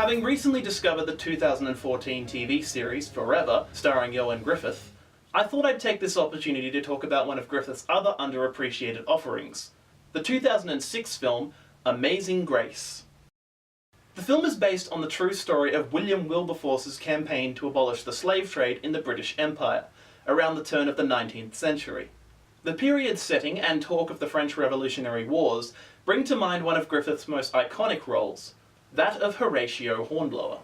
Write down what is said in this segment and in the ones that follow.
Having recently discovered the 2014 TV series Forever, starring Ioan Gruffudd, I thought I'd take this opportunity to talk about one of Gruffudd's other underappreciated offerings, the 2006 film Amazing Grace. The film is based on the true story of William Wilberforce's campaign to abolish the slave trade in the British Empire, around the turn of the 19th century. The period setting and talk of the French Revolutionary Wars bring to mind one of Gruffudd's most iconic roles, that of Horatio Hornblower.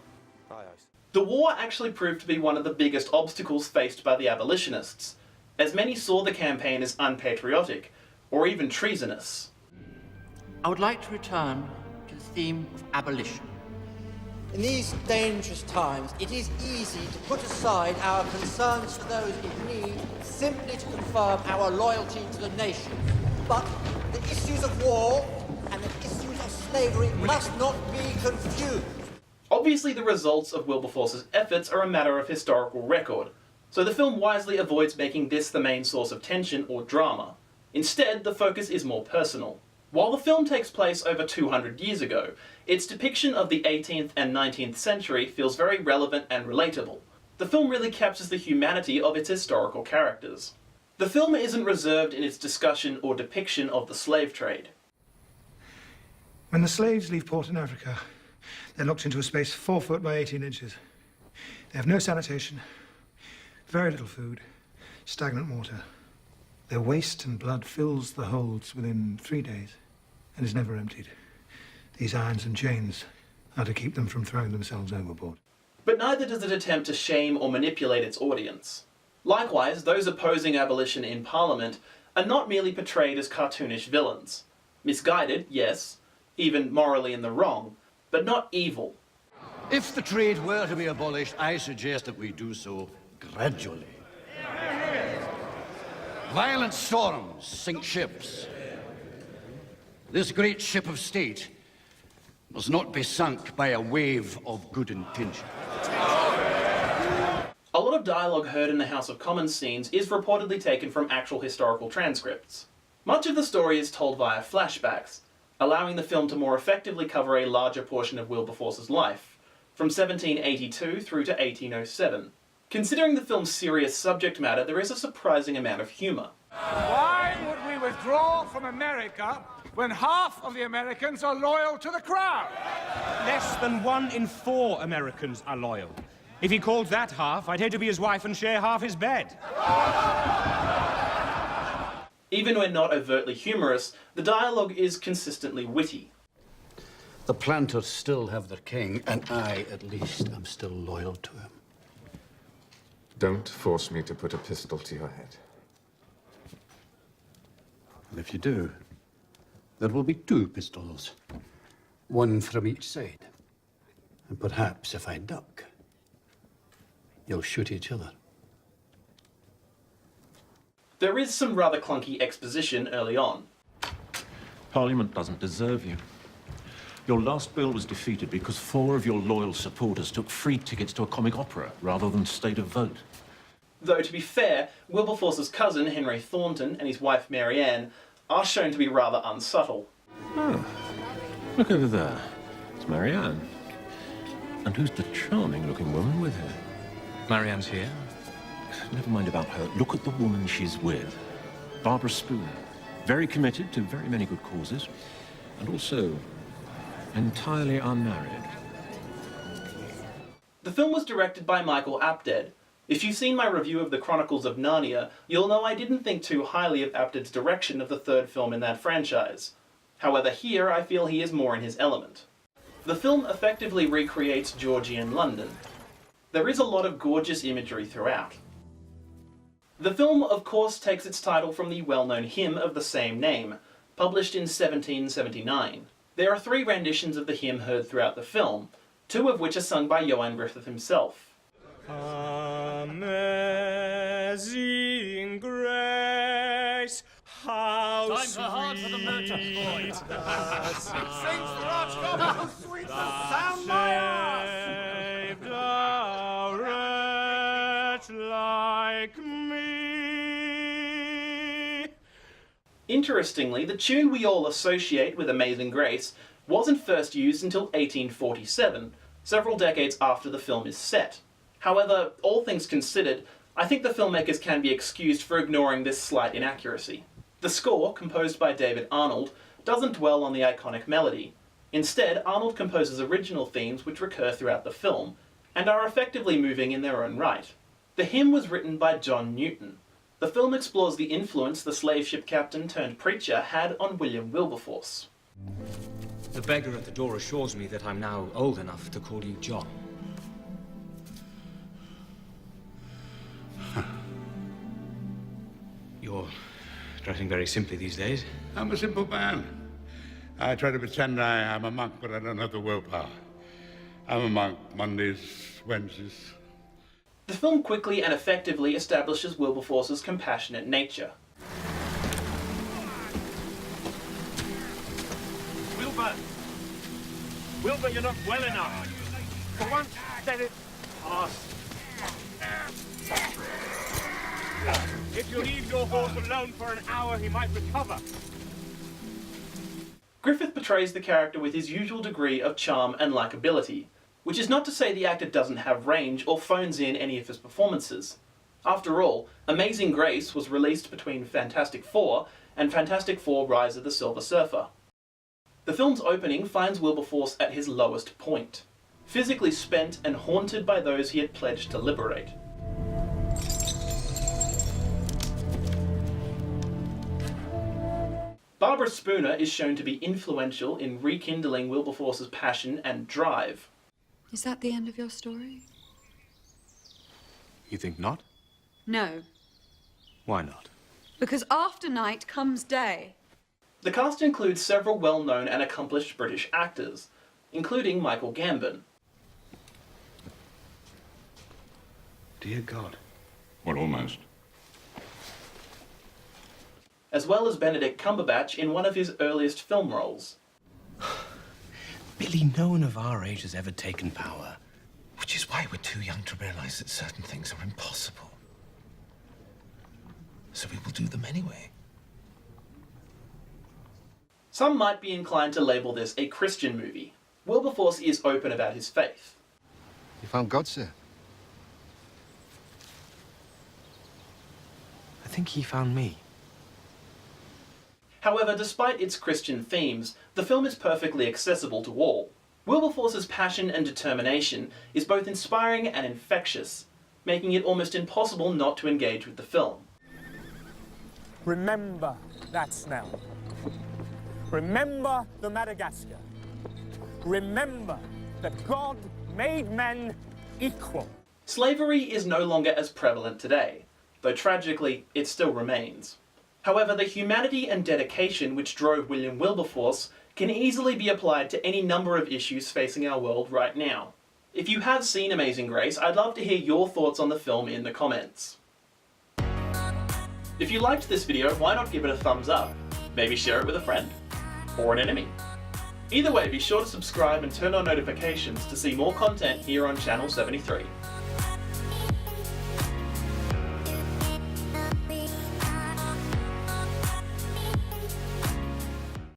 The war actually proved to be one of the biggest obstacles faced by the abolitionists, as many saw the campaign as unpatriotic, or even treasonous. I would like to return to the theme of abolition. In these dangerous times, it is easy to put aside our concerns for those in need simply to confirm our loyalty to the nation. But the issues of war and the issues of slavery must not be confused. Obviously, the results of Wilberforce's efforts are a matter of historical record, so the film wisely avoids making this the main source of tension or drama. Instead, the focus is more personal. While the film takes place over 200 years ago, its depiction of the 18th and 19th century feels very relevant and relatable. The film really captures the humanity of its historical characters. The film isn't reserved in its discussion or depiction of the slave trade. When the slaves leave port in Africa, they're locked into a space 4 foot by 18 inches. They have no sanitation, very little food, stagnant water. Their waste and blood fills the holds within 3 days and is never emptied. These irons and chains are to keep them from throwing themselves overboard. But neither does it attempt to shame or manipulate its audience. Likewise, those opposing abolition in Parliament are not merely portrayed as cartoonish villains. Misguided, yes, even morally in the wrong, but not evil. If the trade were to be abolished, I suggest that we do so gradually. Violent storms sink ships. This great ship of state must not be sunk by a wave of good intention. A lot of dialogue heard in the House of Commons scenes is reportedly taken from actual historical transcripts. Much of the story is told via flashbacks, allowing the film to more effectively cover a larger portion of Wilberforce's life, from 1782 through to 1807. Considering the film's serious subject matter, there is a surprising amount of humour. Why would we withdraw from America when half of the Americans are loyal to the Crown? Less than 1 in 4 Americans are loyal. If he called that half, I'd hate to be his wife and share half his bed. Even when not overtly humorous, the dialogue is consistently witty. The planters still have their king, and I, at least, am still loyal to him. Don't force me to put a pistol to your head. And if you do, there will be 2 pistols, 1 from each side. And perhaps if I duck, you'll shoot each other. There is some rather clunky exposition early on. Parliament doesn't deserve you. Your last bill was defeated because 4 of your loyal supporters took free tickets to a comic opera rather than stay to vote. Though, to be fair, Wilberforce's cousin, Henry Thornton, and his wife, Mary Ann, are shown to be rather unsubtle. Oh, look over there. It's Marianne. And who's the charming-looking woman with her? Marianne's here. Never mind about her. Look at the woman she's with. Barbara Spooner. Very committed to very many good causes. And also entirely unmarried. The film was directed by Michael Apted. If you've seen my review of the Chronicles of Narnia, you'll know I didn't think too highly of Apted's direction of the 3rd film in that franchise. However, here I feel he is more in his element. The film effectively recreates Georgian London. There is a lot of gorgeous imagery throughout. The film, of course, takes its title from the well-known hymn of the same name, published in 1779. There are 3 renditions of the hymn heard throughout the film, 2 of which are sung by Ioan Gruffudd himself. Amazing grace, how Time for heart for the merchant boy. Sings the Archcom, how sweet the sound my ass! saved a wretch like me. Interestingly, the tune we all associate with Amazing Grace wasn't first used until 1847, several decades after the film is set. However, all things considered, I think the filmmakers can be excused for ignoring this slight inaccuracy. The score, composed by David Arnold, doesn't dwell on the iconic melody. Instead, Arnold composes original themes which recur throughout the film, and are effectively moving in their own right. The hymn was written by John Newton. The film explores the influence the slave ship captain turned preacher had on William Wilberforce. The beggar at the door assures me that I'm now old enough to call you John. You're dressing very simply these days. I'm a simple man. I try to pretend I am a monk, but I don't have the willpower. I'm a monk Mondays, Wednesdays. The film quickly and effectively establishes Wilberforce's compassionate nature. Wilbur, you're not well enough. For once, let it pass. If you leave your horse alone for an hour, he might recover. Griffith portrays the character with his usual degree of charm and likability, which is not to say the actor doesn't have range or phones in any of his performances. After all, Amazing Grace was released between Fantastic Four and Fantastic Four: Rise of the Silver Surfer. The film's opening finds Wilberforce at his lowest point, physically spent and haunted by those he had pledged to liberate. Barbara Spooner is shown to be influential in rekindling Wilberforce's passion and drive. Is that the end of your story? You think not? No, Why not? because after night comes day. The cast includes several well-known and accomplished British actors, including Michael Gambon. Dear God. Well, almost. As well as Benedict Cumberbatch in one of his earliest film roles. Billy, no one of our age has ever taken power. Which is why we're too young to realize that certain things are impossible. So we will do them anyway. Some might be inclined to label this a Christian movie. Wilberforce is open about his faith. You found God, sir? I think he found me. However, despite its Christian themes, the film is perfectly accessible to all. Wilberforce's passion and determination is both inspiring and infectious, making it almost impossible not to engage with the film. Remember that smell. Remember the Madagascar. Remember that God made men equal. Slavery is no longer as prevalent today, though tragically it still remains. However, the humanity and dedication which drove William Wilberforce can easily be applied to any number of issues facing our world right now. If you have seen Amazing Grace, I'd love to hear your thoughts on the film in the comments. If you liked this video, why not give it a thumbs up? Maybe share it with a friend. Or an enemy. Either way, be sure to subscribe and turn on notifications to see more content here on Channel 73.